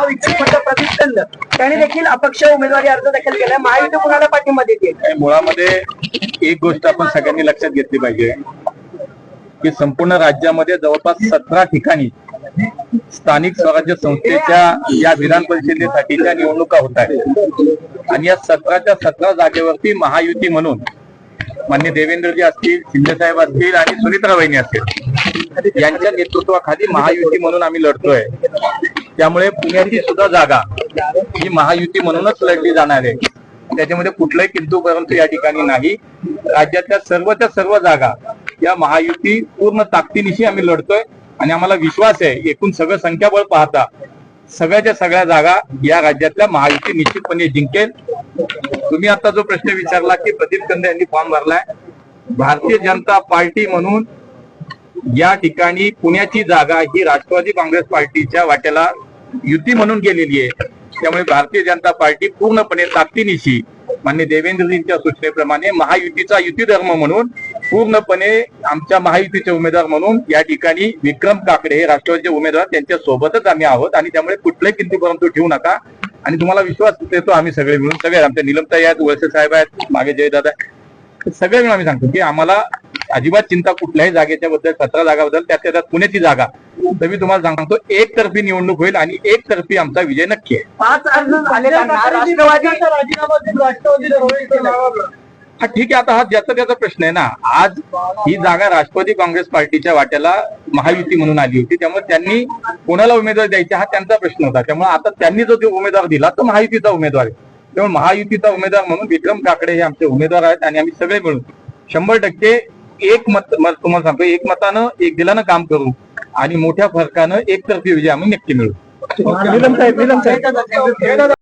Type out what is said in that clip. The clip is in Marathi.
विकसित मंच प्रदीप चंद त्यांनी देखील अपक्ष उमेदवारी अर्ज दाखल केलाय. महायुती कुणाला पाठिंबा देते? मुळामध्ये एक गोष्ट आपण सगळ्यांनी लक्षात घेतली पाहिजे की संपूर्ण राज्यामध्ये जवळपास 17 ठिकाणी स्थानिक स्वराज्य संस्थेच्या या विधान परिषदेसाठीच्या निवडणुका होत आहेत आणि या 17च्या 17 जागेवरती महायुती म्हणून माननीय देवेंद्रजी असतील, शिंदे साहेब असतील आणि सुनीत्रा वहिनी असतील यांच्या नेतृत्वाखाली महायुती म्हणून आम्ही लढतोय. त्यामुळे पुण्याची सुद्धा जागा ही महायुती म्हणूनच लढली जाणार आहे. त्याच्यामध्ये कुठलाही किंतु परंतु या ठिकाणी नाही. राज्यातल्या सर्वच्या सर्व जागा या महायुती पूर्ण ताकदीनिशी आम्ही लढतोय आणि आम्हाला विश्वास आहे एकूण सगळं संख्याबळ पाहता सगळ्याच्या सगळ्या जागा या राज्यातल्या महायुती निश्चितपणे जिंकेल. तुम्ही आता जो प्रश्न विचारला की प्रदीप चंद यांनी फॉर्म भरलाय, भारतीय जनता पार्टी म्हणून या ठिकाणी पुण्याची जागा ही राष्ट्रवादी काँग्रेस पार्टीच्या वाट्याला युती म्हणून गेलेली आहे. त्यामुळे भारतीय जनता पार्टी पूर्णपणे ताकदीनिशी माननीय देवेंद्रजींच्या सूचनेप्रमाणे महायुतीचा युती धर्म म्हणून पूर्णपणे आमच्या महायुतीचे उमेदवार म्हणून या ठिकाणी विक्रम काकडे हे राष्ट्रवादीचे उमेदवार त्यांच्या सोबतच आम्ही आहोत आणि त्यामुळे कुठल्याही किंतु परंतु ठेवू नका. आणि तुम्हाला विश्वास देतो आम्ही सगळे मिळून, सगळे आमच्या निलमताई आहेत, वळसे साहेब आहेत, मागे जयदादा, सगळे मिळून आम्ही सांगतो की आम्हाला अजिबात चिंता कुठल्याही जागेच्या बद्दल, 17 जागाबद्दल, त्यात पुण्याची जागा तर मी तुम्हाला सांगतो एकतर्फी निवडणूक होईल आणि एकतर्फी आमचा विजय नक्की आहे. 5 अर्ज झाले हा ठीक आहे, आता हा ज्याचा त्याचा प्रश्न आहे ना. आज ही जागा राष्ट्रवादी काँग्रेस पार्टीच्या वाट्याला महायुती म्हणून आली होती, त्यामुळे त्यांनी कोणाला उमेदवार द्यायचा हा त्यांचा प्रश्न होता. त्यामुळे आता त्यांनी जो उमेदवार दिला तो महायुतीचा उमेदवार आहे. त्यामुळे महायुतीचा उमेदवार म्हणून विक्रम काकडे हे आमचे उमेदवार आहेत आणि आम्ही सगळे मिळून 100% एक मत तुम्हाला सांगतो, एक मतानं एक दिलानं काम करू आणि मोठ्या फरकानं एकतर्फी विजय आम्ही नक्की मिळू.